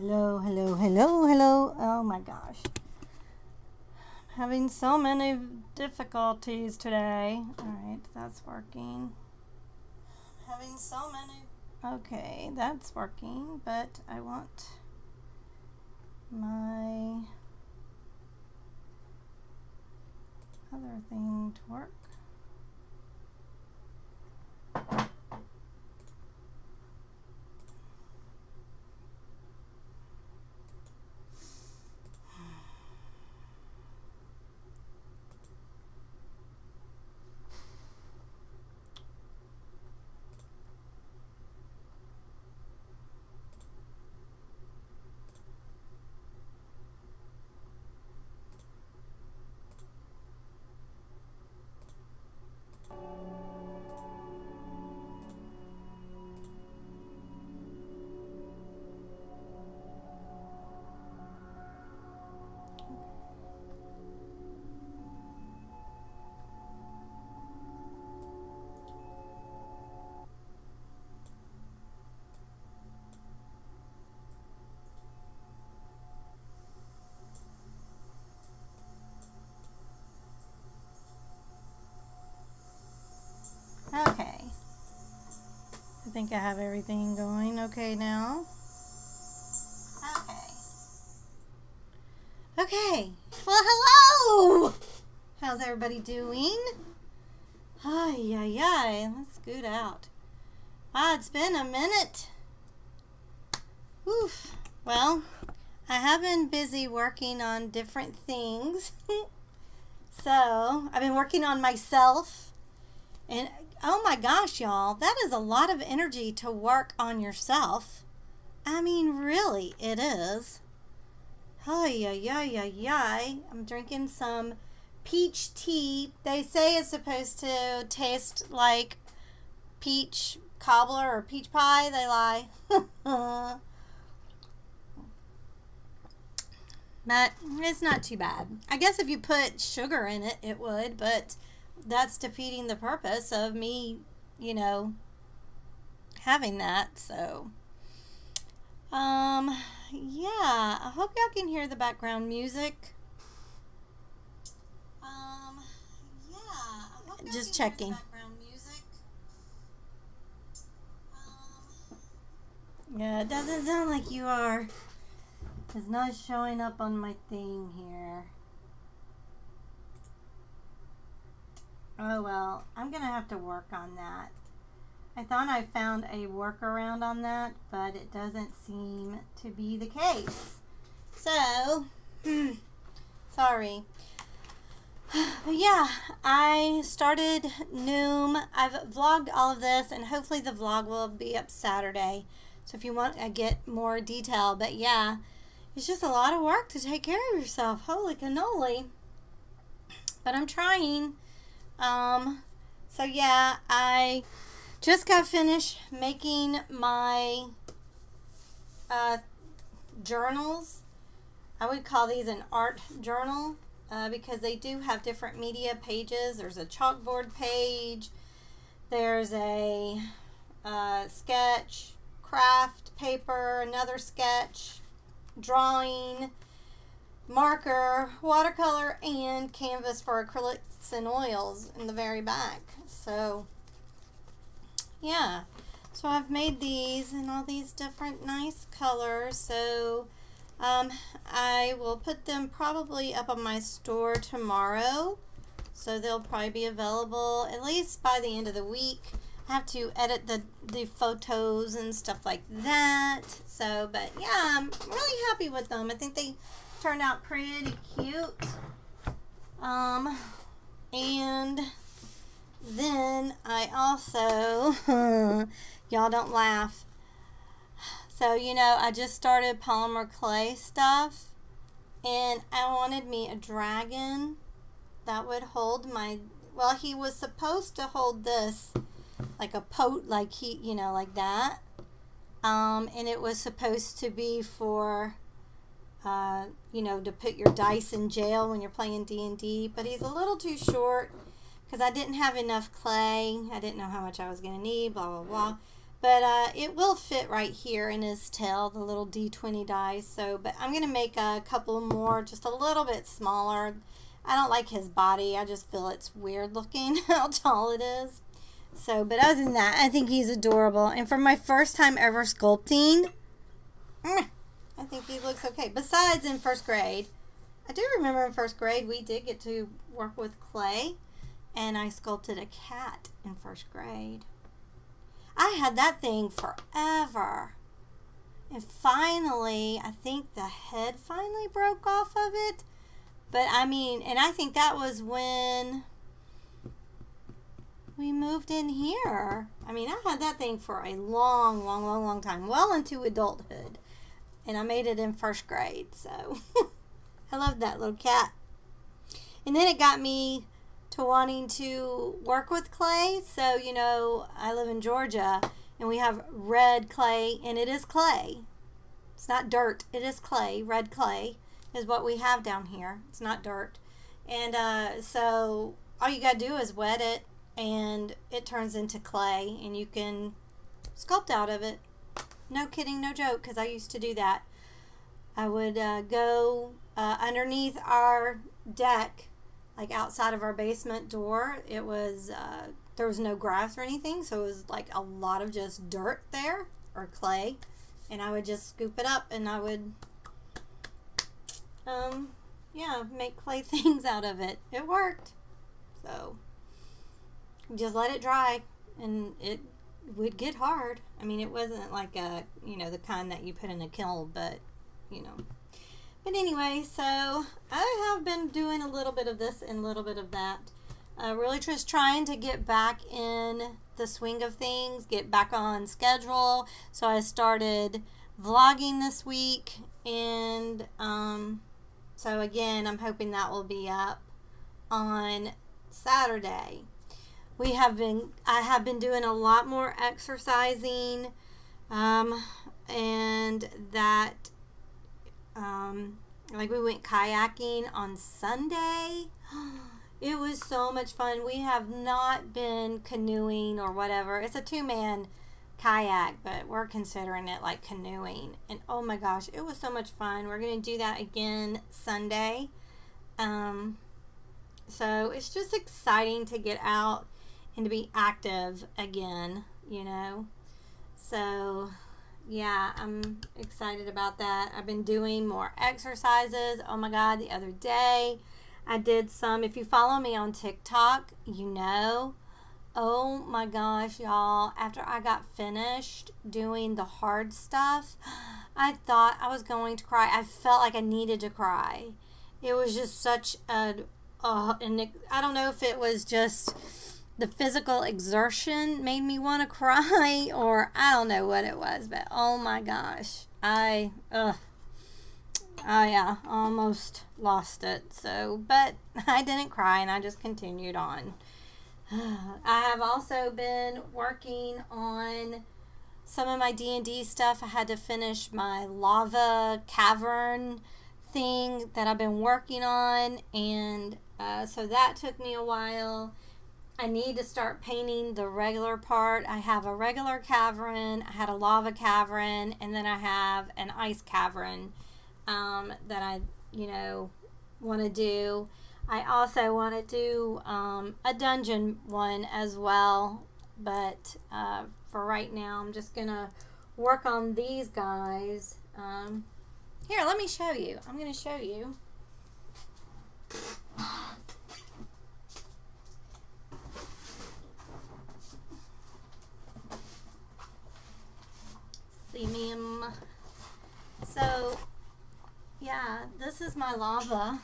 Hello, hello, hello, hello. Oh my gosh. Having so many difficulties today. Alright, that's working. Having so many. Okay, that's working, but I want my other thing to work. Okay. I think I have everything going okay now. Okay. Well, hello! How's everybody doing? Ay, ay, ay. Let's scoot out. Wow, it's been a minute. Oof. Well, I have been busy working on different things. So, I've been working on myself. And, oh my gosh, y'all. That is a lot of energy to work on yourself. I mean, really, it is. Ay, ay, ay, ay, ay. I'm drinking some peach tea. They say it's supposed to taste like peach cobbler or peach pie. They lie. But it's not too bad. I guess if you put sugar in it, it would, but that's defeating the purpose of me, having that. So, yeah, I hope y'all can hear the background music. Yeah, I hope y'all just checking. Hear the background music. Yeah, it doesn't sound like you are. It's not showing up on my thing here. Oh well, I'm gonna have to work on that. I thought I found a workaround on that, but it doesn't seem to be the case. So, sorry. But yeah, I started Noom. I've vlogged all of this, and hopefully the vlog will be up Saturday. So if you want to get more detail, but yeah, it's just a lot of work to take care of yourself. Holy cannoli. But I'm trying. So yeah, I just got finished making my journals. I would call these an art journal because they do have different media pages. There's a chalkboard page. There's a sketch, craft paper, another sketch, drawing, marker, watercolor, and canvas for acrylics and oils in the very back. So yeah, so I've made these in all these different nice colors. So I will put them probably up on my store tomorrow, so they'll probably be available at least by the end of the week. I have to edit the photos and stuff like that. So, but yeah, I'm really happy with them. I think they turned out pretty cute. And then I also, y'all don't laugh. So, I just started polymer clay stuff, and I wanted me a dragon that would hold well, he was supposed to hold this, like a like like that. And it was supposed to be for, to put your dice in jail when you're playing D&D, but he's a little too short because I didn't have enough clay. I didn't know how much I was going to need, blah, blah, blah. But it will fit right here in his tail, the little D20 dies. So, but I'm going to make a couple more, just a little bit smaller. I don't like his body. I just feel it's weird looking how tall it is. So, but other than that, I think he's adorable. And for my first time ever sculpting, I think he looks okay. Besides in first grade, I do remember in first grade we did get to work with clay. And I sculpted a cat in first grade. I had that thing forever. And finally, I think the head finally broke off of it. But I mean, and I think that was when we moved in here. I mean, I had that thing for a long time. Well into adulthood. And I made it in first grade. So, I loved that little cat. And then it got me to wanting to work with clay. So, you know, I live in Georgia and we have red clay, and it is clay. It's not dirt, it is clay. Red clay is what we have down here. It's not dirt. And so all you gotta do is wet it and it turns into clay and you can sculpt out of it. No kidding, no joke, because I used to do that. I would go underneath our deck, like outside of our basement door. It was there was no grass or anything, so it was like a lot of just dirt there, or clay, and I would just scoop it up and I would yeah, make clay things out of it. It worked. So just let it dry and it would get hard. I mean, it wasn't like a, you know, the kind that you put in a kiln, but you know. But anyway, so I have been doing a little bit of this and a little bit of that. Really just trying to get back in the swing of things, get back on schedule. So I started vlogging this week, and so again, I'm hoping that will be up on Saturday. I have been doing a lot more exercising, and that like we went kayaking on Sunday. It was so much fun. We have not been canoeing or whatever. It's a 2-man kayak, but we're considering it like canoeing. And oh my gosh, it was so much fun. We're going to do that again Sunday. So it's just exciting to get out and to be active again, you know. So yeah, I'm excited about that. I've been doing more exercises. Oh my God, the other day I did some. If you follow me on TikTok, you know. Oh my gosh, y'all. After I got finished doing the hard stuff, I thought I was going to cry. I felt like I needed to cry. It was just such a, and I don't know if it was just the physical exertion made me want to cry, or I don't know what it was, but oh my gosh, I almost lost it. So, but I didn't cry and I just continued on. I have also been working on some of my D&D stuff. I had to finish my lava cavern thing that I've been working on, and so that took me a while. I need to start painting the regular part. I have a regular cavern, I had a lava cavern, and then I have an ice cavern that I, you know, want to do. I also want to do a dungeon one as well, but for right now I'm just going to work on these guys. Here, let me show you. I'm going to show you. See me. So, yeah, this is my lava.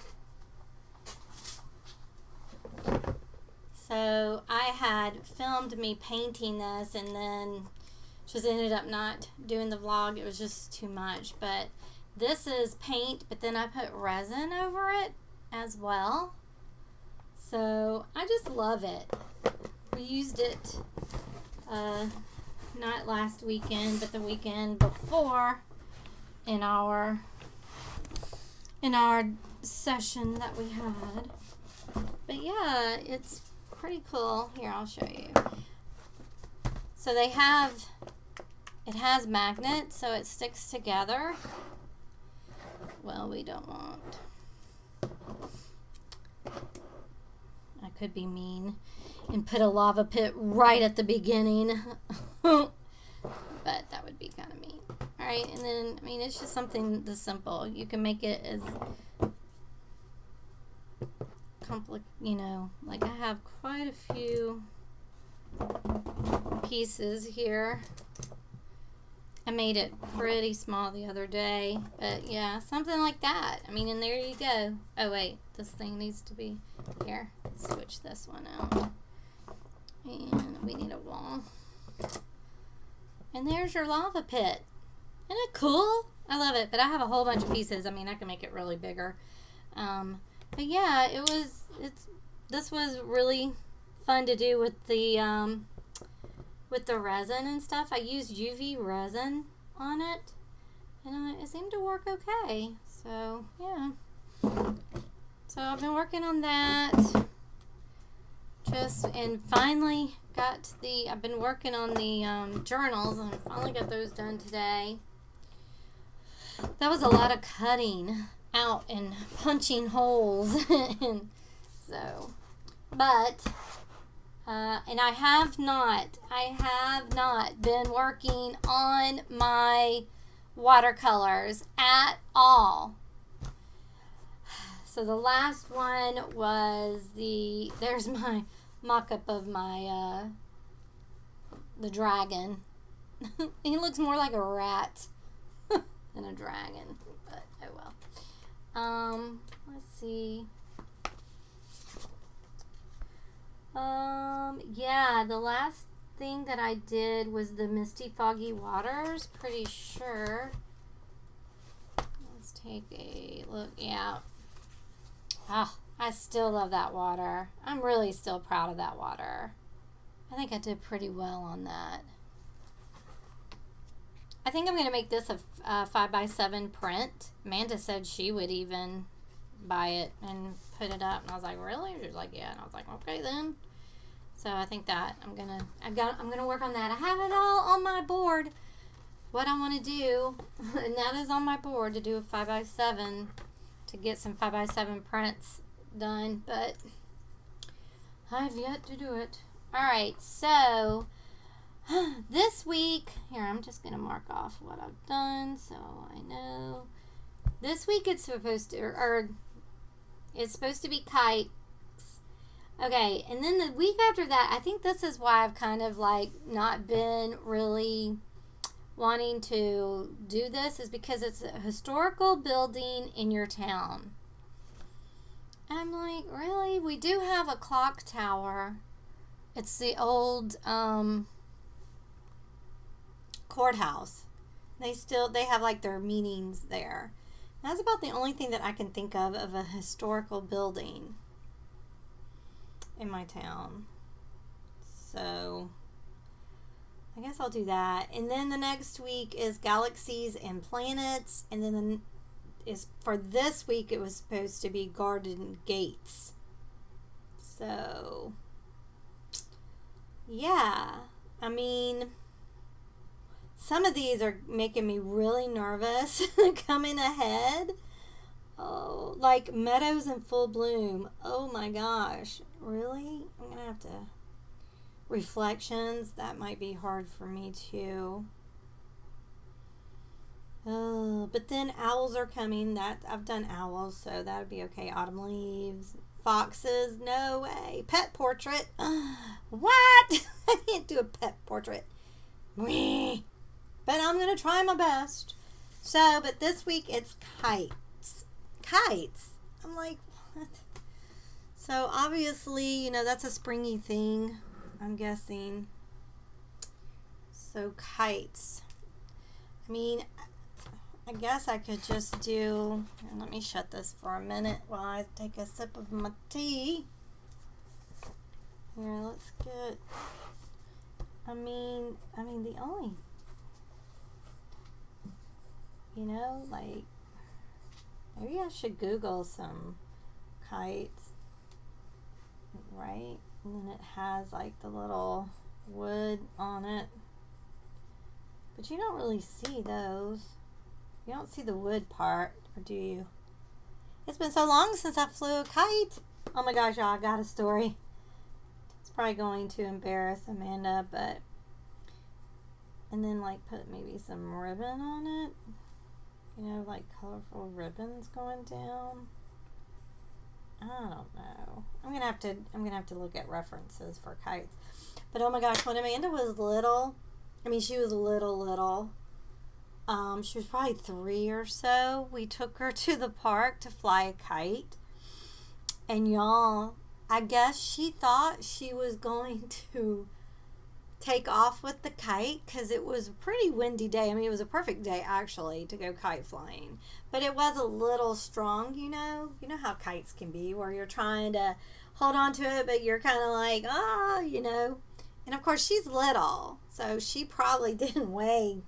So I had filmed me painting this and then just ended up not doing the vlog. It was just too much. But this is paint, but then I put resin over it as well. So I just love it. We used it not last weekend, but the weekend before in our session that we had. But yeah, it's pretty cool. Here, I'll show you. So they have it has magnets, so it sticks together. Well, we don't want. I could be mean and put a lava pit right at the beginning. But that would be kind of mean. Alright, and then, I mean, it's just something this simple. You can make it as you know, like I have quite a few pieces here. I made it pretty small the other day, but yeah, something like that. I mean, and there you go. Oh wait, this thing needs to be here. Let's switch this one out. And we need a wall. And there's your lava pit. Isn't it cool? I love it, but I have a whole bunch of pieces. I mean, I can make it really bigger. But yeah, this was really fun to do with the resin and stuff. I used UV resin on it, and it seemed to work okay. So yeah, so I've been working on that. And finally I've been working on the journals, and finally got those done today. That was a lot of cutting out and punching holes. And so, but and I have not been working on my watercolors at all. So the last one was there's my mock-up of my the dragon. He looks more like a rat than a dragon, but oh well. Let's see. Yeah, the last thing that I did was the Misty Foggy Waters, pretty sure. Let's take a look. Yeah. Ah, I still love that water. I'm really still proud of that water. I think I did pretty well on that. I think I'm going to make this a 5x7 print. Amanda said she would even buy it and put it up, and I was like, really? She was like, yeah. And I was like, okay then. So I think that I'm gonna work on that. I have it all on my board, what I want to do, and that is on my board to do a 5x7, to get some 5x7 prints done, but I've yet to do it. Alright, so this week, here, I'm just gonna mark off what I've done so I know. This week it's supposed to, it's supposed to be kites. Okay, and then the week after that, I think this is why I've kind of like not been really wanting to do this, is because it's a historical building in your town. I'm like, really? We do have a clock tower. It's the old courthouse. They have like their meetings there. That's about the only thing that I can think of a historical building in my town. So I guess I'll do that. And then the next week is galaxies and planets, and then for this week it was supposed to be garden gates. So yeah, I mean, some of these are making me really nervous coming ahead. Oh, like meadows in full bloom. Oh my gosh. Really? I'm going to have to. Reflections. That might be hard for me too. Oh, but then owls are coming. I've done owls, so that would be okay. Autumn leaves. Foxes. No way. Pet portrait. What? I can't do a pet portrait. But I'm going to try my best. So, but this week it's kites. Kites. I'm like, what? So obviously, you know, that's a springy thing, I'm guessing. So kites. I mean, I guess I could just do, here, let me shut this for a minute while I take a sip of my tea. Here, let's get, I mean the only, you know, like, maybe I should Google some kites, right? And then it has like the little wood on it. But you don't really see those. You don't see the wood part, or do you? It's been so long since I flew a kite. Oh my gosh, y'all, I got a story. It's probably going to embarrass Amanda, but... And then, like, put maybe some ribbon on it. You know, like colorful ribbons going down. I don't know. I'm gonna have to look at references for kites. But oh my gosh, when Amanda was little, I mean, she was little. She was probably 3 or so. We took her to the park to fly a kite. And y'all, I guess she thought she was going to take off with the kite because it was a pretty windy day. I mean, it was a perfect day actually to go kite flying, but it was a little strong. You know how kites can be, where you're trying to hold on to it, but you're kind of like, and of course she's little, so she probably didn't weigh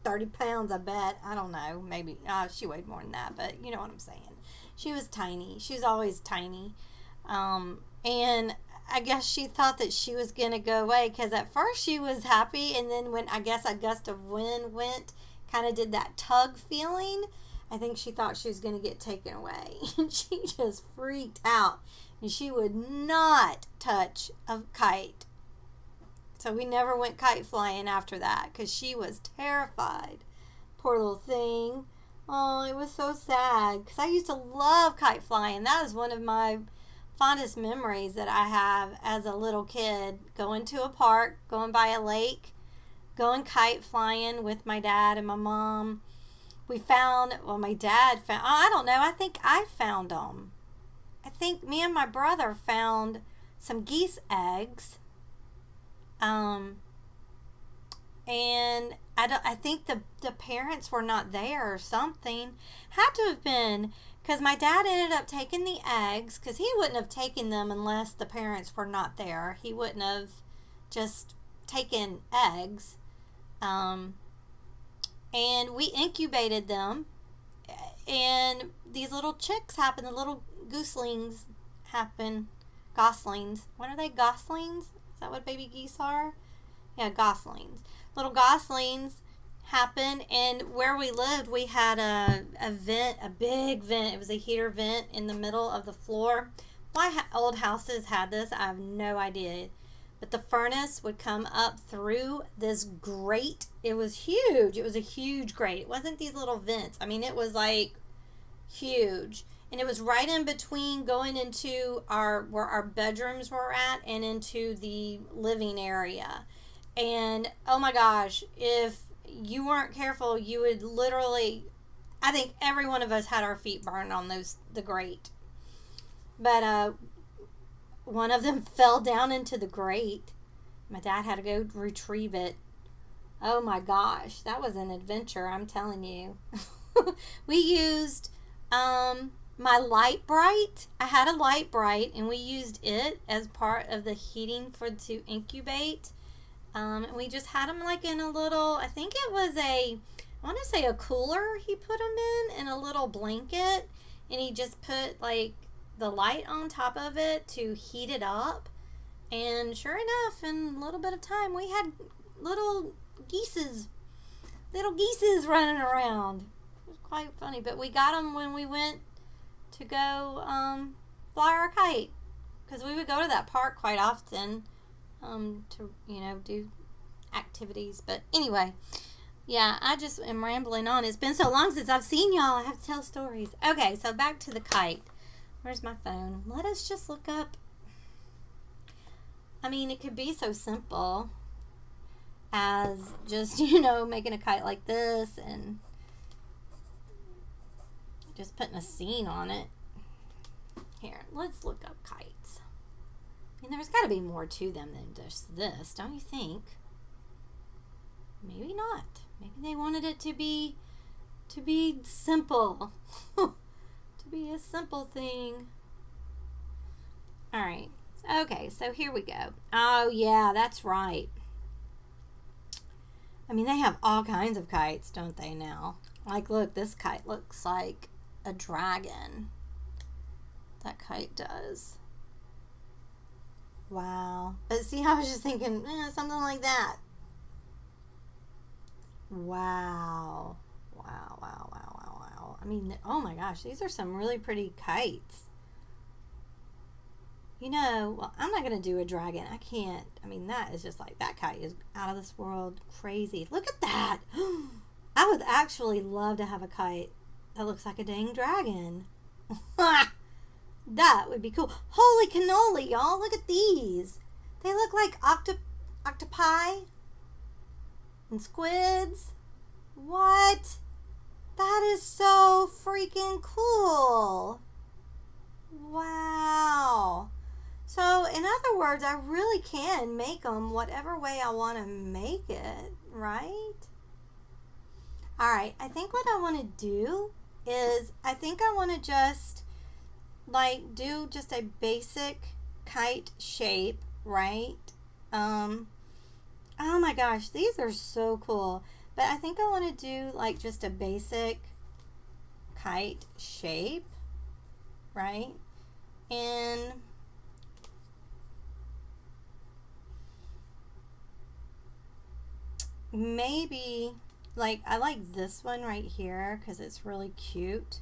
30 pounds, I bet. I don't know, maybe she weighed more than that, but you know what I'm saying. She was tiny. She's always tiny. And I guess she thought that she was going to go away, because at first she was happy, and then when I guess a gust of wind went, kind of did that tug feeling, I think she thought she was going to get taken away. And she just freaked out, and she would not touch a kite. So we never went kite flying after that, because she was terrified. Poor little thing. Oh, it was so sad, because I used to love kite flying. That was one of my fondest memories that I have as a little kid, going to a park, going by a lake, going kite flying with my dad and my mom. My dad found, I don't know, I think I found them. I think me and my brother found some geese eggs. And I think the parents were not there or something. Had to have been, because my dad ended up taking the eggs, because he wouldn't have taken them unless the parents were not there. He wouldn't have just taken eggs. And we incubated them, and these little chicks happen, the little goslings happen. Goslings. What are they? Goslings? Is that what baby geese are? Yeah, goslings. Little goslings happen, and where we lived, we had a vent, a big vent. It was a heater vent in the middle of the floor. Why old houses had this, I have no idea. But the furnace would come up through this grate. It was huge. It was a huge grate. It wasn't these little vents. I mean, it was like huge. And it was right in between going into where our bedrooms were at and into the living area. And oh my gosh, if you weren't careful, you would literally, I think every one of us had our feet burned on the grate. But one of them fell down into the grate. My dad had to go retrieve it. Oh my gosh, that was an adventure, I'm telling you. We used my light bright. I had a light bright, and we used it as part of the heating to incubate. And we just had them like in a little, I think it was I want to say a cooler he put them in a little blanket. And he just put like the light on top of it to heat it up. And sure enough, in a little bit of time, we had little geeses running around. It was quite funny. But we got them when we went to go fly our kite. Because we would go to that park quite often. To do activities. But anyway, yeah, I just am rambling on. It's been so long since I've seen y'all. I have to tell stories. Okay, so back to the kite. Where's my phone? Let us just look up. I mean, it could be so simple as just making a kite like this and just putting a scene on it. Here, let's look up kites. I mean, there's got to be more to them than just this, don't you think? Maybe not. Maybe they wanted it to be simple. To be a simple thing. Alright. Okay, so here we go. Oh, yeah, that's right. I mean, they have all kinds of kites, don't they, now? Like, look, this kite looks like a dragon. That kite does. Wow. But see, I was just thinking, something like that. Wow. Wow, wow, wow, wow, wow. I mean, oh my gosh, these are some really pretty kites. You know, well, I'm not going to do a dragon. I can't. I mean, that is just like, that kite is out of this world crazy. Look at that. I would actually love to have a kite that looks like a dang dragon. That would be cool. Holy cannoli, y'all. Look at these. They look like octopi and squids. What? That is so freaking cool. Wow. So, in other words, I really can make them whatever way I want to make it, right? All right, I think what I want to do is, I think I want to just, like, do just a basic kite shape, right? Oh my gosh, these are so cool. But I think I want to do, like, just a basic kite shape, right? And maybe, like, I like this one right here because it's really cute.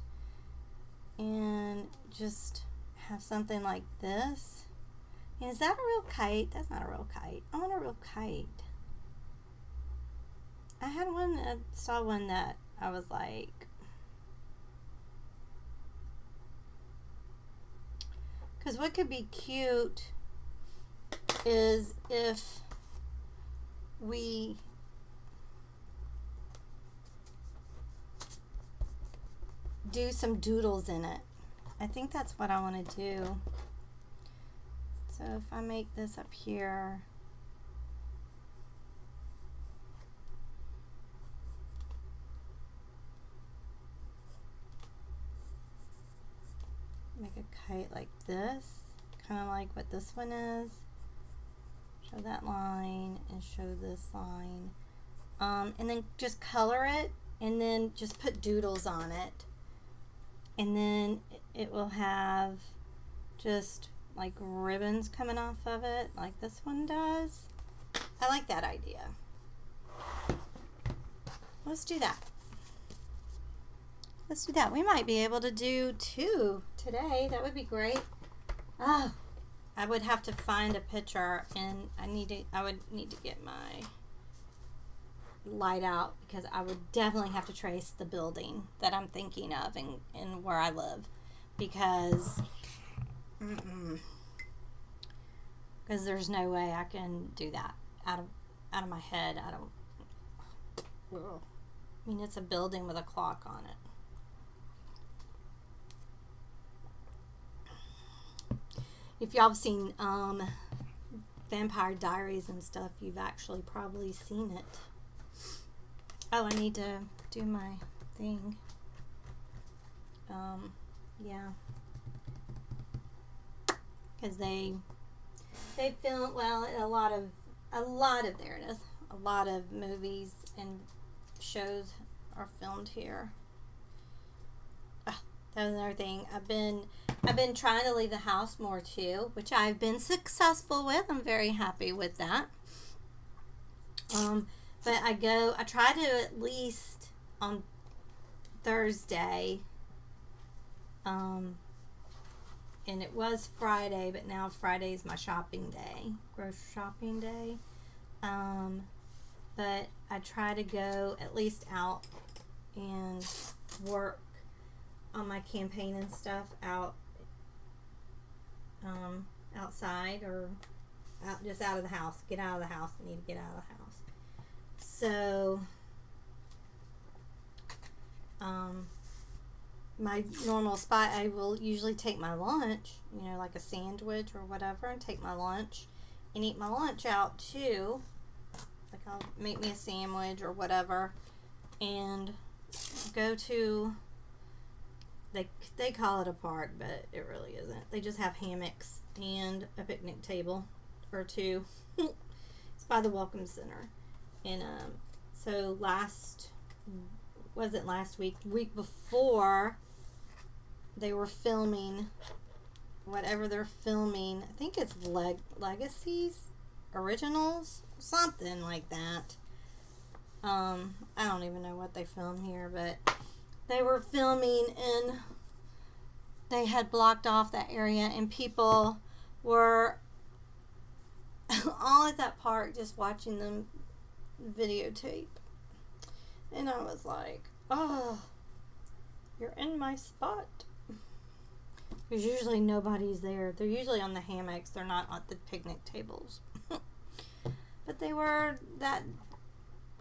And just have something like this. And is that a real kite? That's not a real kite. I want a real kite. I had one, I saw one that I was like, because what could be cute is if we do some doodles in it. I think that's what I want to do. So if I make this up here, make a kite like this, kind of like what this one is. Show that line and show this line. And then just color it and then just put doodles on it. And then it will have just like ribbons coming off of it like this one does. I like that idea. Let's do that. Let's do that. We might be able to do 2 today. That would be great. Oh, I would have to find a picture, and I would need to get my light out because I would definitely have to trace the building that I'm thinking of and where I live, because there's no way I can do that out of my head. I mean, it's a building with a clock on it. If y'all have seen Vampire Diaries and stuff, you've actually probably seen it. Oh, I need to do my thing. Yeah. Because they film, well, a lot of there it is. A lot of movies and shows are filmed here. That was another thing. I've been trying to leave the house more too, which I've been successful with. I'm very happy with that. But I try to at least on Thursday, and it was Friday, but now Friday's my shopping day, grocery shopping day. But I try to go at least out and work on my campaign and stuff outside or just out of the house. Get out of the house. I need to get out of the house. So my normal spot, I will usually take my lunch, like a sandwich or whatever, and take my lunch and eat my lunch out too. Like I'll make me a sandwich or whatever and go to, they call it a park, but it really isn't. They just have hammocks and a picnic table or 2. It's by the Welcome Center. And so week before, they were filming whatever they're filming. I think it's Legacies, Originals, something like that. I don't even know what they filmed here, but they were filming and they had blocked off that area, and people were all at that park just watching them videotape. And I was like, oh, you're in my spot. Because usually nobody's there. They're usually on the hammocks. They're not at the picnic tables. But they were that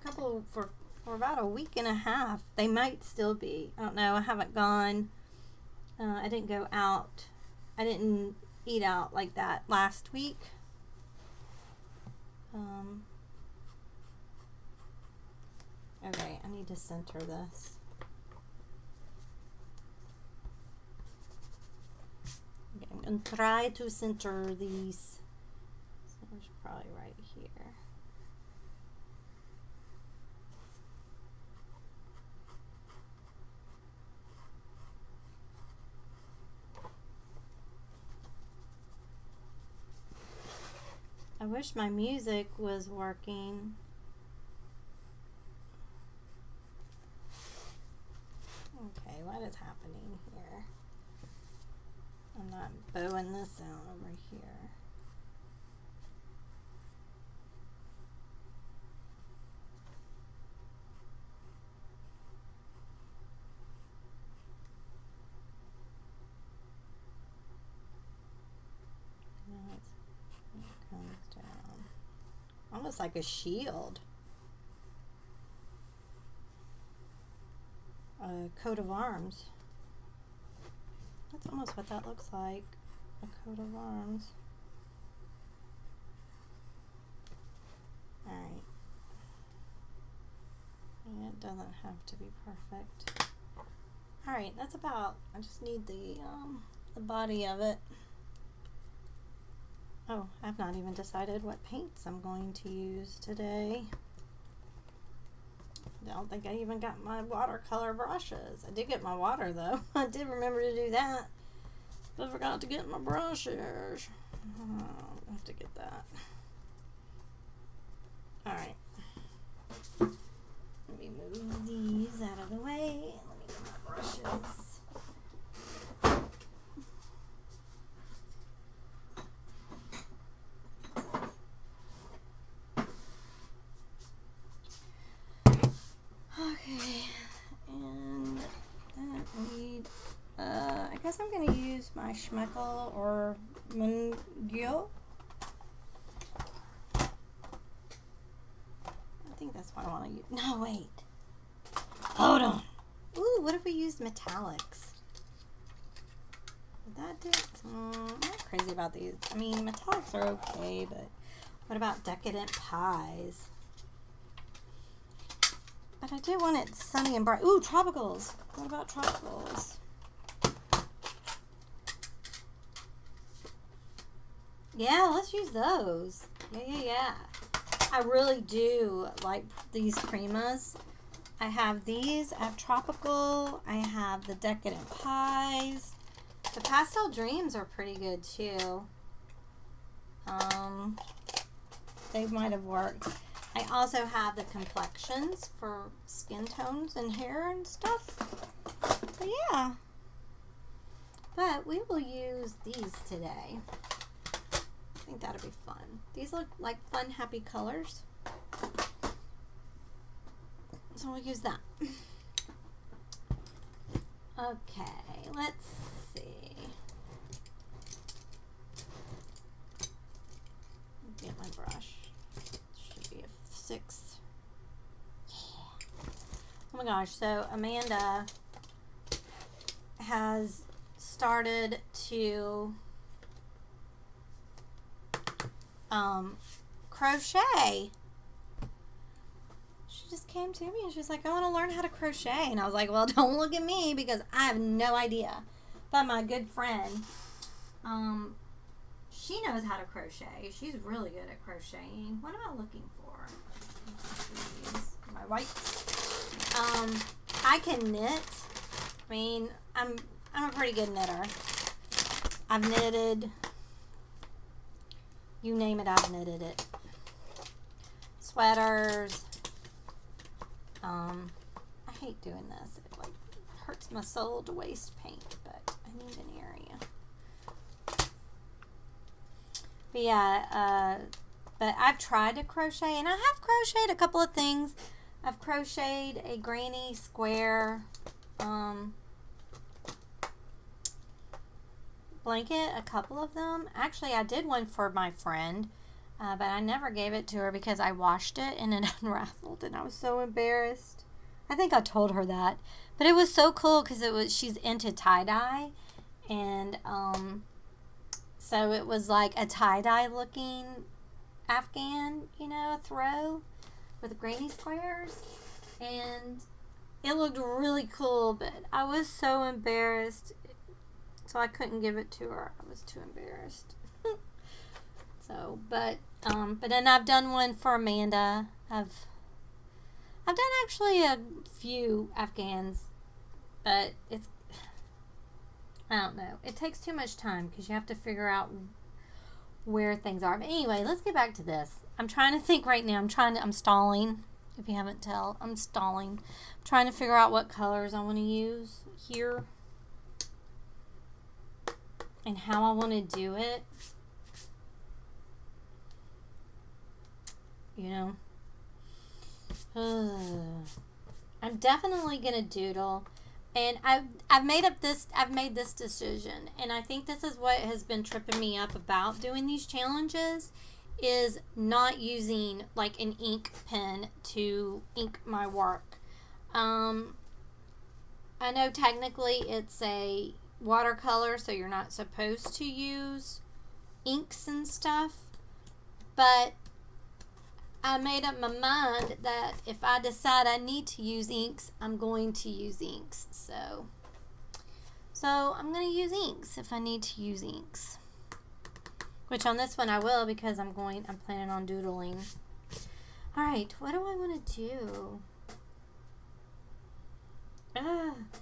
couple for about a week and a half. They might still be. I don't know. I haven't gone. I didn't go out. I didn't eat out like that last week. Okay, I need to center this. Okay, I'm going to try to center these. Center's probably right here. I wish my music was working. Okay, what is happening here? I'm not bowing this out over here. It comes down. Almost like a shield. A coat of arms. That's almost what that looks like. A coat of arms. Alright. And it doesn't have to be perfect. Alright, that's about, I just need the body of it. Oh, I've not even decided what paints I'm going to use today. I don't think I even got my watercolor brushes. I did get my water though. I did remember to do that. But I forgot to get my brushes. I'll have to get that. Alright. Let me move these out of the way. Let me get my brushes. Okay, and I guess I'm going to use my Schmeckel or Mungyo. I think that's what I want to use. No, wait. Hold on. Ooh, what if we used metallics? Would that do it? I'm not crazy about these. I mean, metallics are okay, but what about decadent pies? But I do want it sunny and bright. Ooh, tropicals. What about tropicals? Yeah, let's use those. Yeah. I really do like these Primas. I have these. I have tropical. I have the decadent pies. The pastel dreams are pretty good too. They might have worked. I also have the complexions for skin tones and hair and stuff. So yeah. But we will use these today. I think that'll be fun. These look like fun, happy colors. So we'll use that. Okay, let's see. Get my brush. Should be a 6. Yeah. Oh my gosh, so Amanda has started to crochet. She just came to me and she was like, I want to learn how to crochet. And I was like, well, don't look at me because I have no idea. But my good friend, she knows how to crochet. She's really good at crocheting. What am I looking for? My whites. I can knit. I mean, I'm a pretty good knitter. I've knitted, you name it, I've knitted it. Sweaters, I hate doing this. It like hurts my soul to waste paint, but I need an area. But yeah, but I've tried to crochet, and I have crocheted a couple of things. I've crocheted a granny square blanket, a couple of them. Actually, I did one for my friend, but I never gave it to her because I washed it and it unraveled, and I was so embarrassed. I think I told her that, but it was so cool because she's into tie-dye, and so it was like a tie-dye looking Afghan, you know, a throw with granny squares, and it looked really cool, but I was so embarrassed, so I couldn't give it to her. I was too embarrassed. So, but then I've done one for Amanda. I've done actually a few Afghans, but it's, I don't know. It takes too much time because you have to figure out where things are. But anyway, let's get back to this. I'm trying to think right now. I'm stalling. If you haven't tell, I'm stalling. I'm trying to figure out what colors I want to use here and how I want to do it. You know, I'm definitely gonna doodle, and I've made this decision, and I think this is what has been tripping me up about doing these challenges, is not using like an ink pen to ink my work. I know technically it's a watercolor, so you're not supposed to use inks and stuff, but I made up my mind that if I decide I need to use inks, I'm going to use inks. So I'm going to use inks if I need to use inks. Which on this one I will, because I'm planning on doodling. All right, what do I want to do?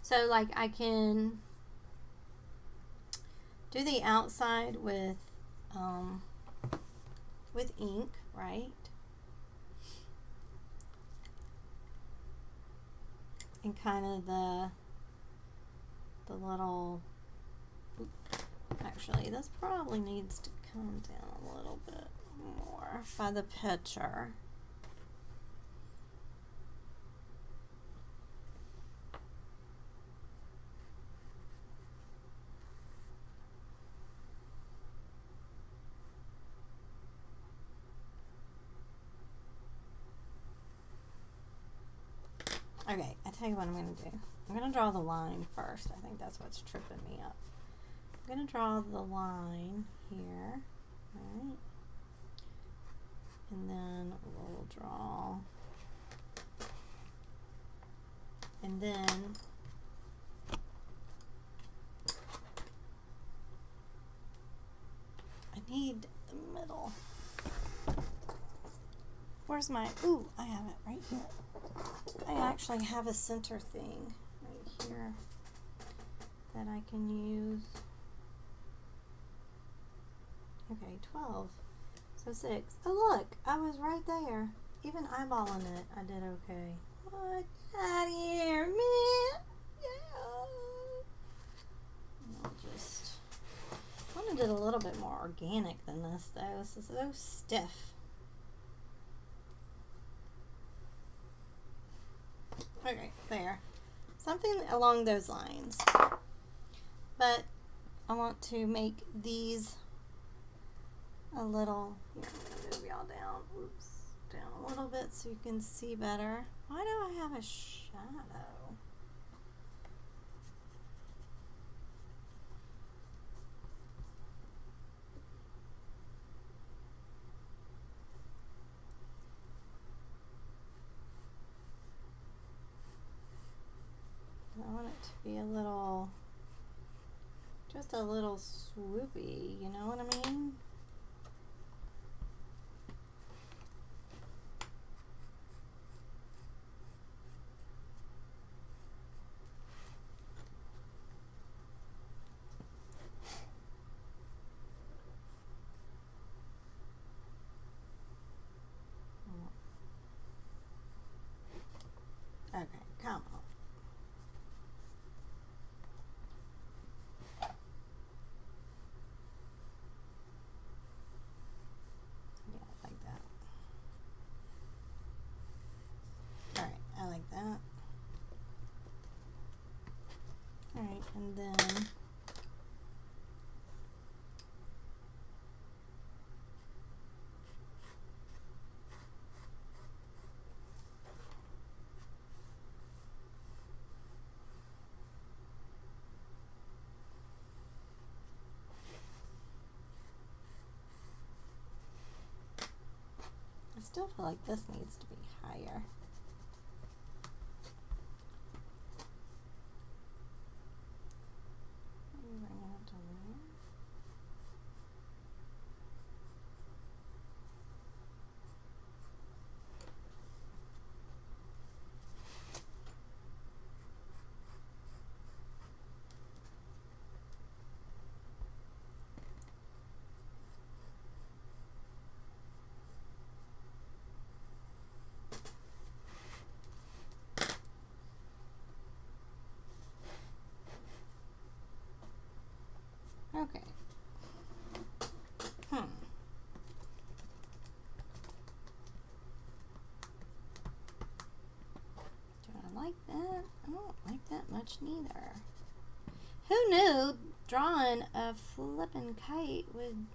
So like I can do the outside with ink, right? And kind of the little, actually this probably needs to come down a little bit more by the picture. Okay, I tell you what I'm going to do. I'm going to draw the line first. I think that's what's tripping me up. I'm going to draw the line here, right? And then we'll draw, and then I need the middle. Where's my, ooh, I have it right here. I actually have a center thing right here that I can use. Okay, 12. So 6. Oh look, I was right there. Even eyeballing it, I did okay. What? Get out of here, man. Yeah. I'll just, I wanted it a little bit more organic than this though. This is so stiff. Okay, there. Something along those lines. But I want to make these a little, here, I'm going to move y'all down, oops, down a little bit so you can see better. Why do I have a shadow? I want it to be a little, just a little swoopy, you know what I mean? And then I still feel like this needs to be higher. Bring it up to there. Okay. Do I like that? I don't like that much neither. Who knew drawing a flippin' kite would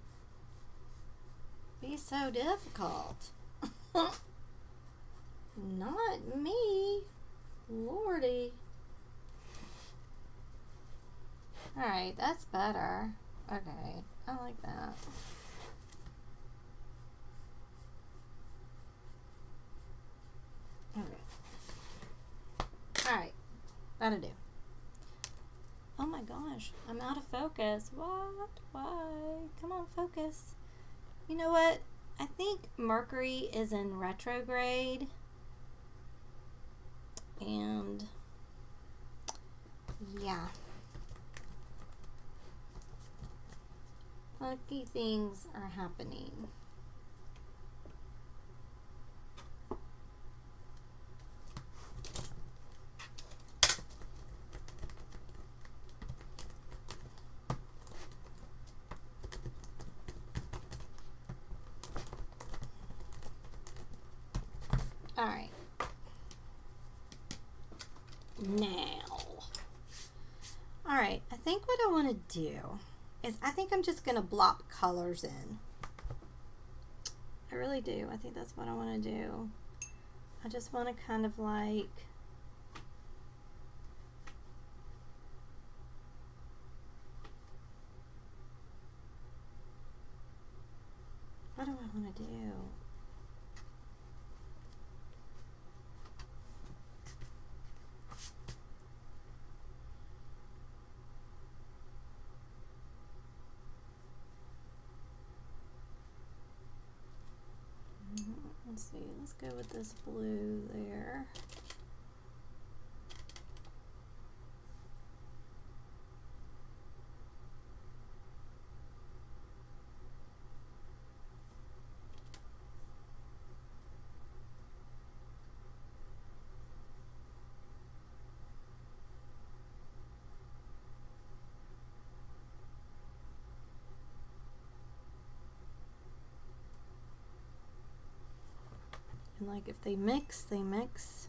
be so difficult? Not me. Lordy. Alright, that's better. Okay, I like that. Okay. Alright, that'll do. Oh my gosh, I'm out of focus. What? Why? Come on, focus. You know what? I think Mercury is in retrograde. And yeah. Funky things are happening. All right. Now. All right, I think what I want to do is I think I'm just going to blop colors in. I really do. I think that's what I want to do. I just want to kind of like what do I want to do? Let's see, let's go with this blue there. And like if they mix, they mix.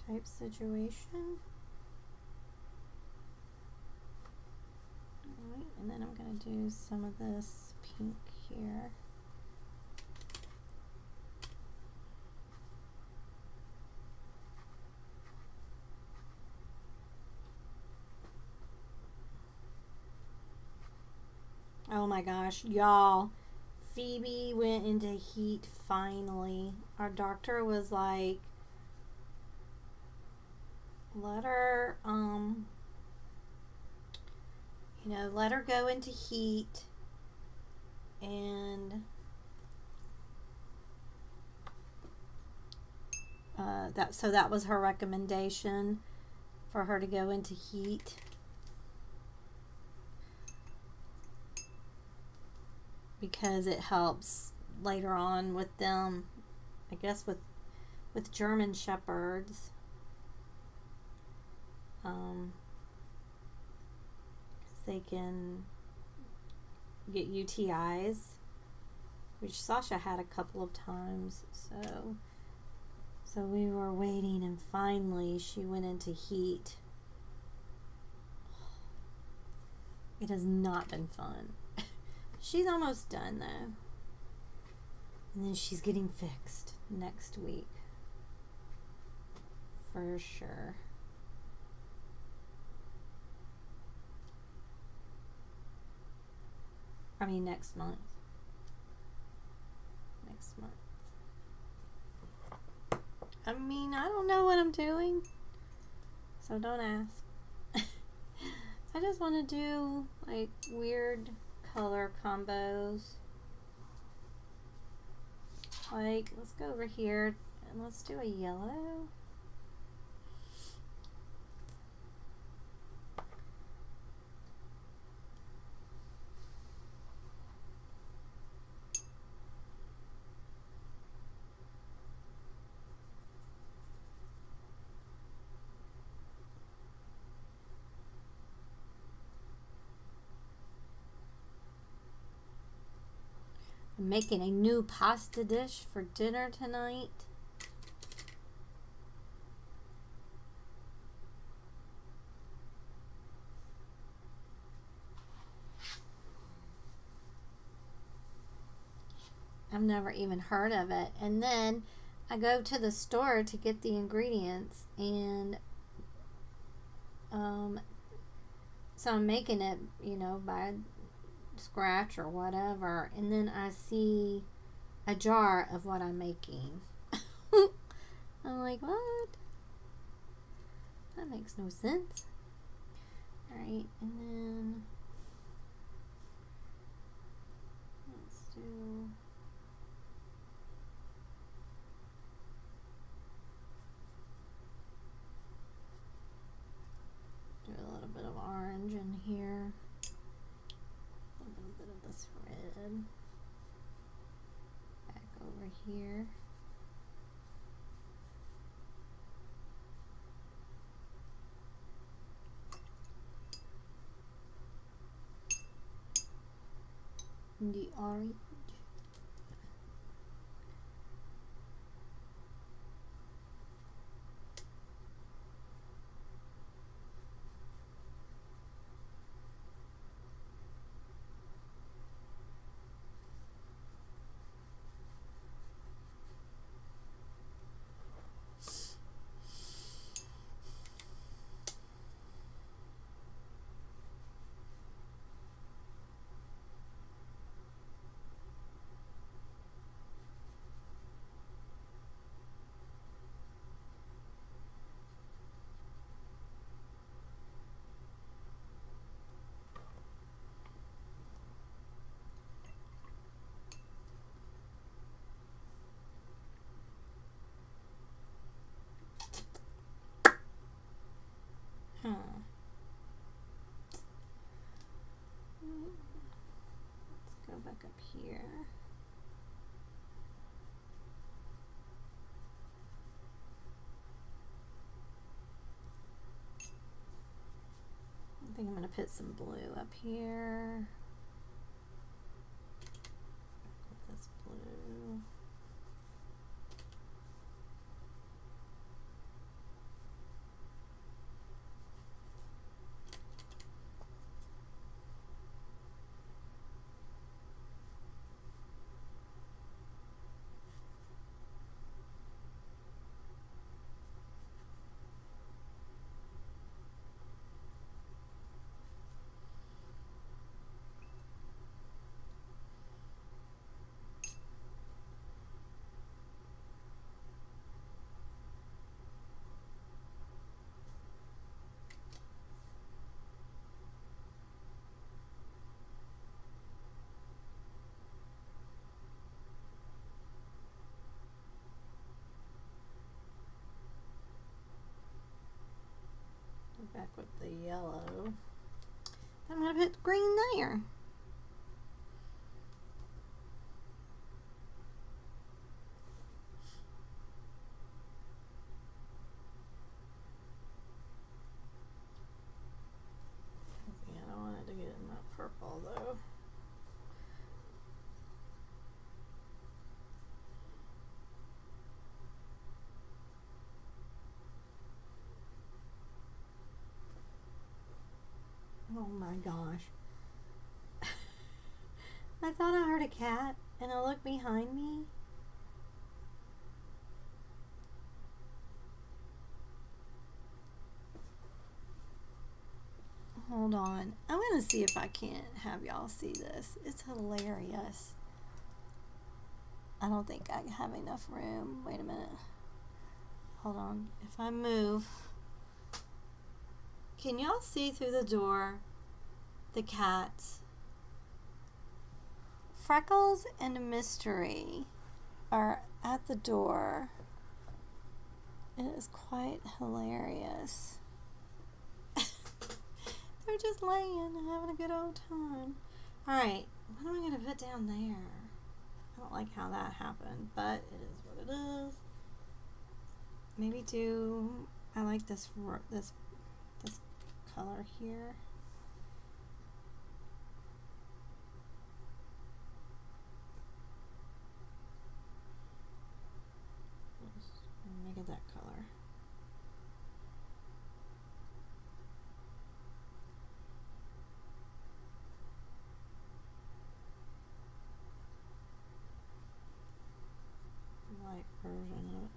Type situation. Alright, and then I'm going to do some of this pink here. Oh my gosh, y'all. Phoebe went into heat finally. Our doctor was like, let her, you know, let her go into heat. And that was her recommendation, for her to go into heat. Because it helps later on with them, I guess with German Shepherds. 'Cause they can get UTIs which Sasha had a couple of times. So we were waiting, and finally she went into heat. It has not been fun. She's almost done though. And then she's getting fixed next week. For sure. I mean next month. Next month. I mean, I don't know what I'm doing. So don't ask. I just want to do like weird color combos. Like, let's go over here and let's do a yellow. I'm making a new pasta dish for dinner tonight. I've never even heard of it. And then I go to the store to get the ingredients, and so I'm making it, you know, by scratch or whatever, and then I see a jar of what I'm making. I'm like, what? That makes no sense. Alright, and then let's do a little bit of orange in here. A little bit of this red. Back over here. And the orange. Let's go back up here. I think I'm going to put some blue up here. With this blue. Back with the yellow. I'm going to put green there. Yeah, I don't want it to get in that purple though. Oh my gosh. I thought I heard a cat and I looked behind me. Hold on. I'm going to see if I can't have y'all see this. It's hilarious. I don't think I have enough room. Wait a minute. Hold on. If I move, can y'all see through the door the cats? Freckles and Mystery are at the door. It is quite hilarious. They're just laying and having a good old time. Alright, what am I going to put down there? I don't like how that happened, but it is what it is. Maybe I like this color here. Make it that color. Light version of it.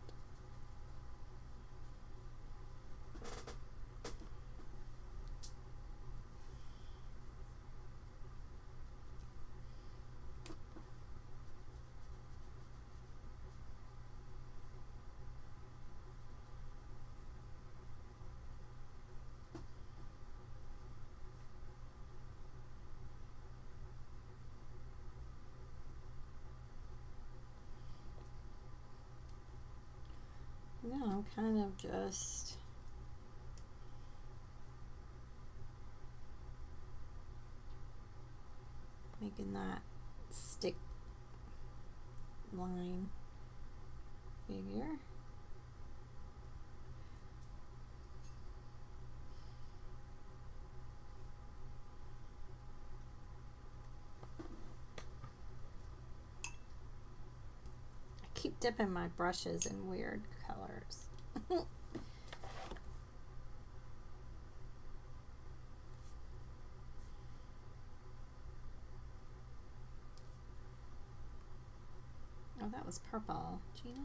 No, I'm kind of just making that stick line figure. I keep dipping my brushes in weird colors. Oh, that was purple, Gina.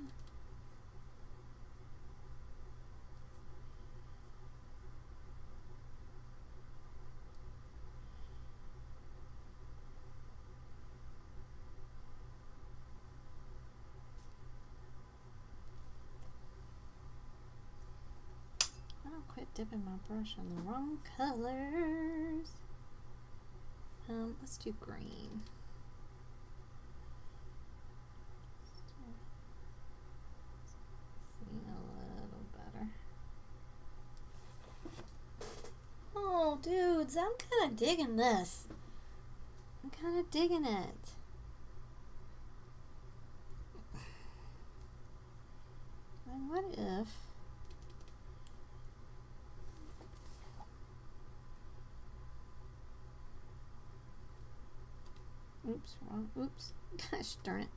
Quit dipping my brush in the wrong colors. Let's do green. See a little better. Oh, dudes, I'm kind of digging this. I'm kind of digging it. And what if... Oops, wrong. Oops. Gosh darn it.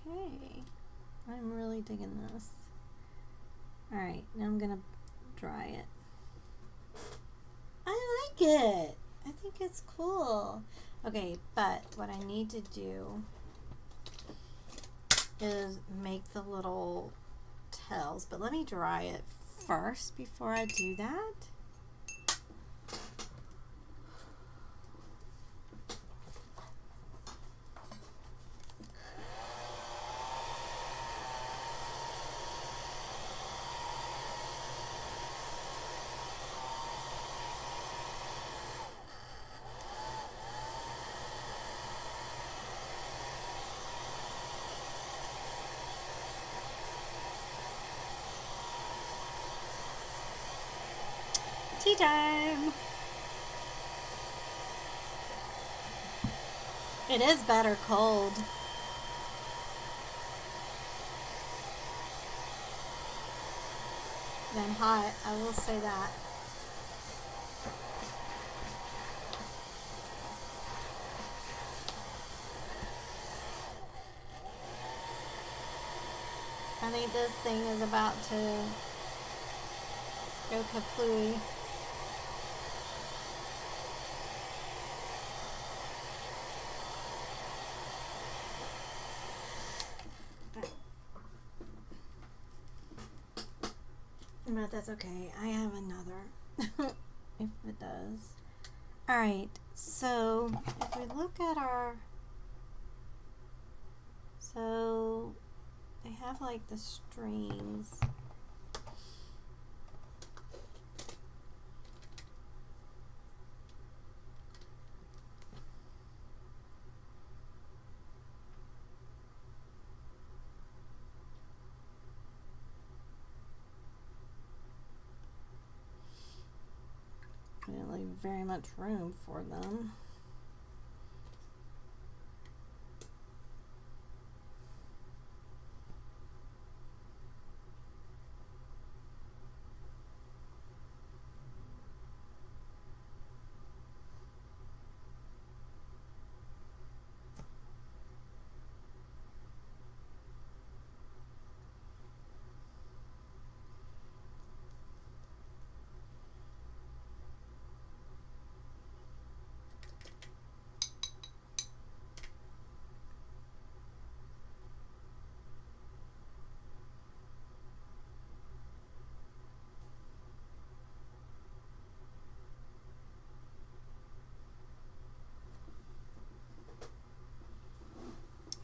Okay, I'm really digging this. Alright, now I'm gonna dry it. I like it. I think it's cool. Okay, but what I need to do is make the little tails, but let me dry it first before I do that. Tea time! It is better cold than hot, I will say that. I think this thing is about to go kaplooey. But that's okay. I have another if it does. Alright, so if we look at our, so they have like the strings. I didn't leave very much room for them.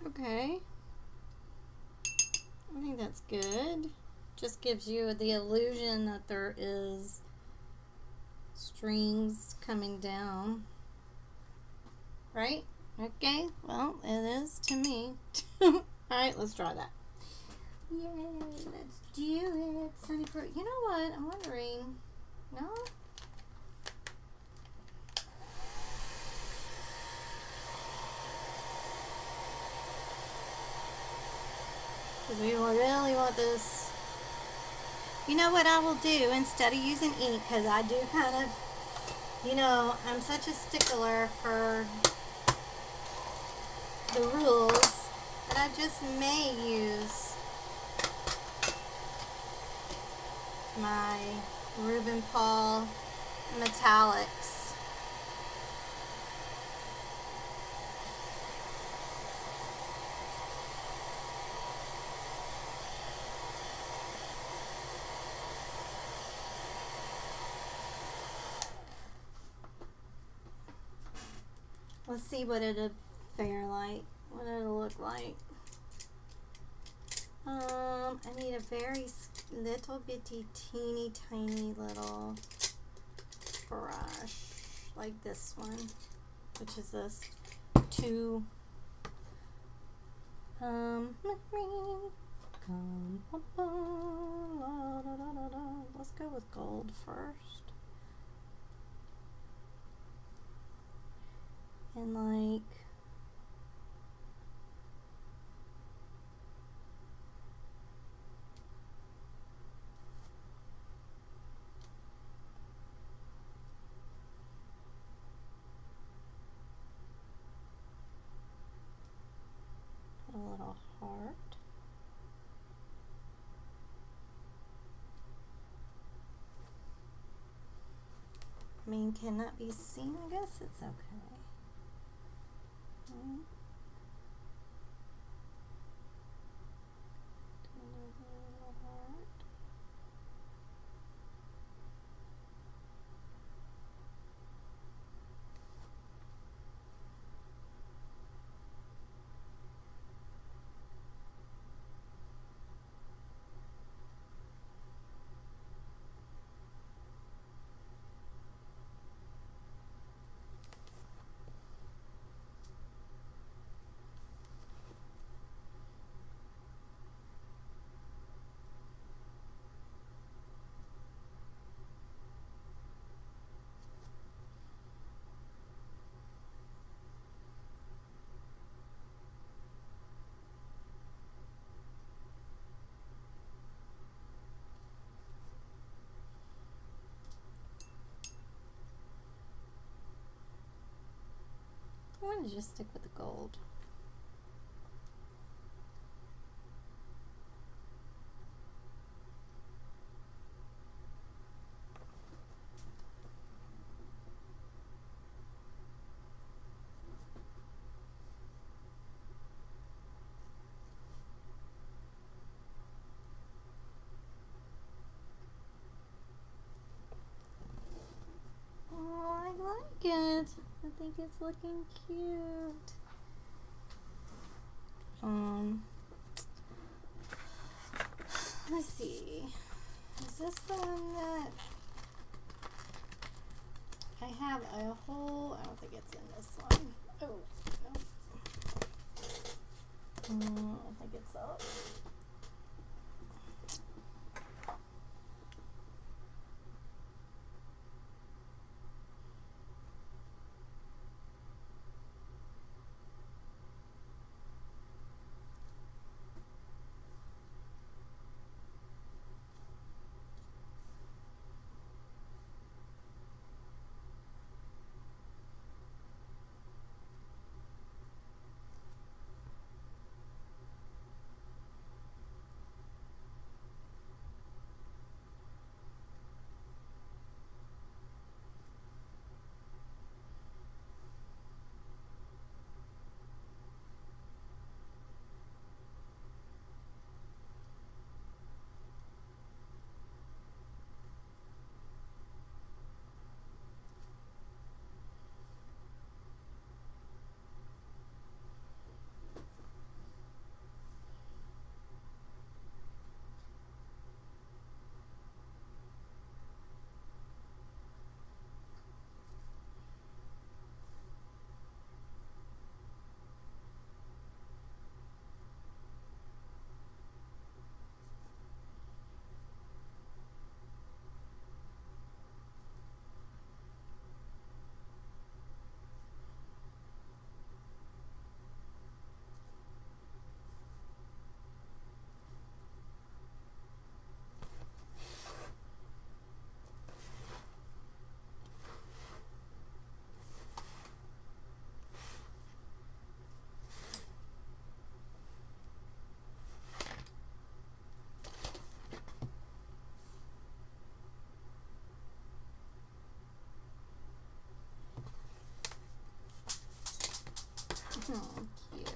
Okay, I think that's good. Just gives you the illusion that there is strings coming down, right? Okay, well, it is to me. All right, let's draw that. Yay, let's do it. Sunny fruit. You know what? I'm wondering. No? Because we really want this. You know what I will do instead of using ink, because I do kind of, you know, I'm such a stickler for the rules that I just may use my Reuben Paul metallics. Let's see what it'll fare like, what it'll look like. I need a very little bitty, teeny tiny little brush, like this one, which is this 2. Let's go with gold first. And like a little heart. I mean, can that be seen? I guess it's okay. gonna just stick with the gold. Oh, I like it. I think it's looking cute. Let's see. Is this the one that I have a whole? I don't think it's in this one. Oh, no. I think it's up. Oh, cute.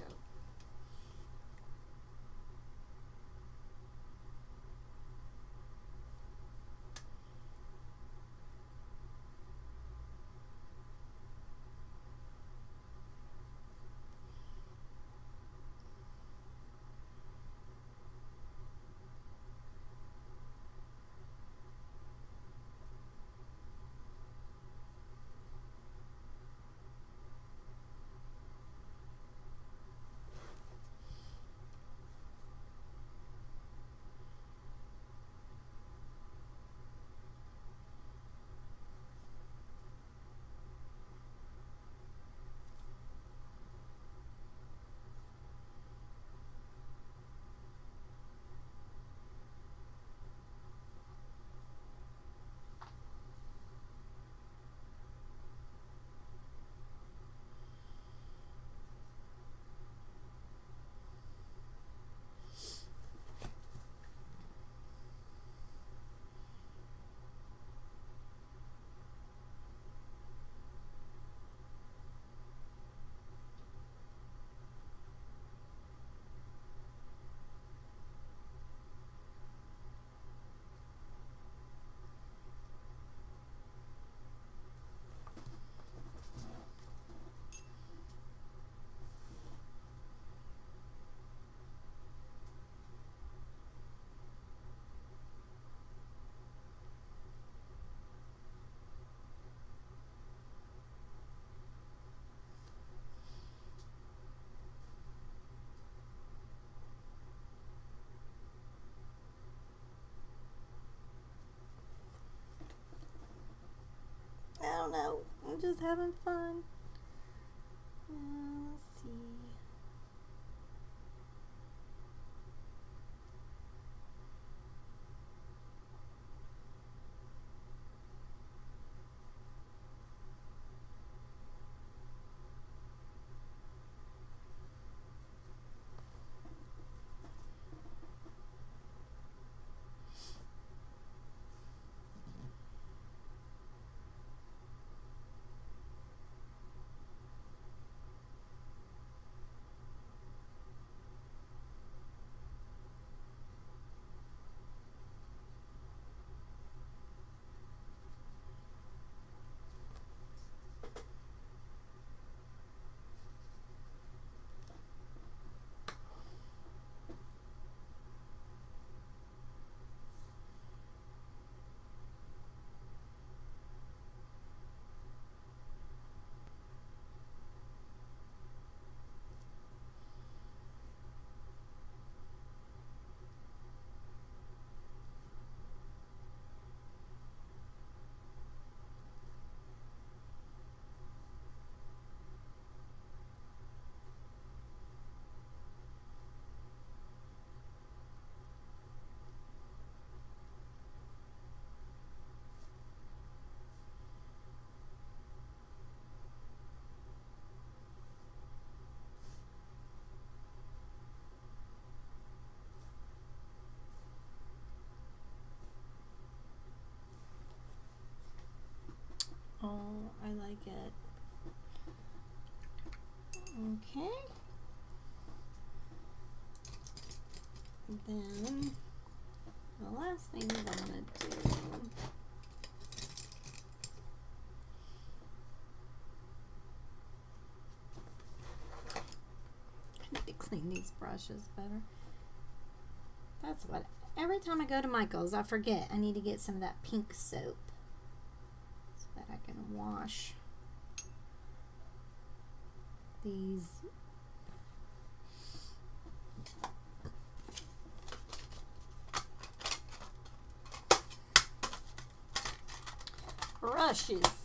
I don't know. I'm just having fun. Let's see. like it. Okay. Then the last thing I want to do, I need to clean these brushes better. That's what, every time I go to Michael's, I forget I need to get some of that pink soap so that I can wash these. Brushes.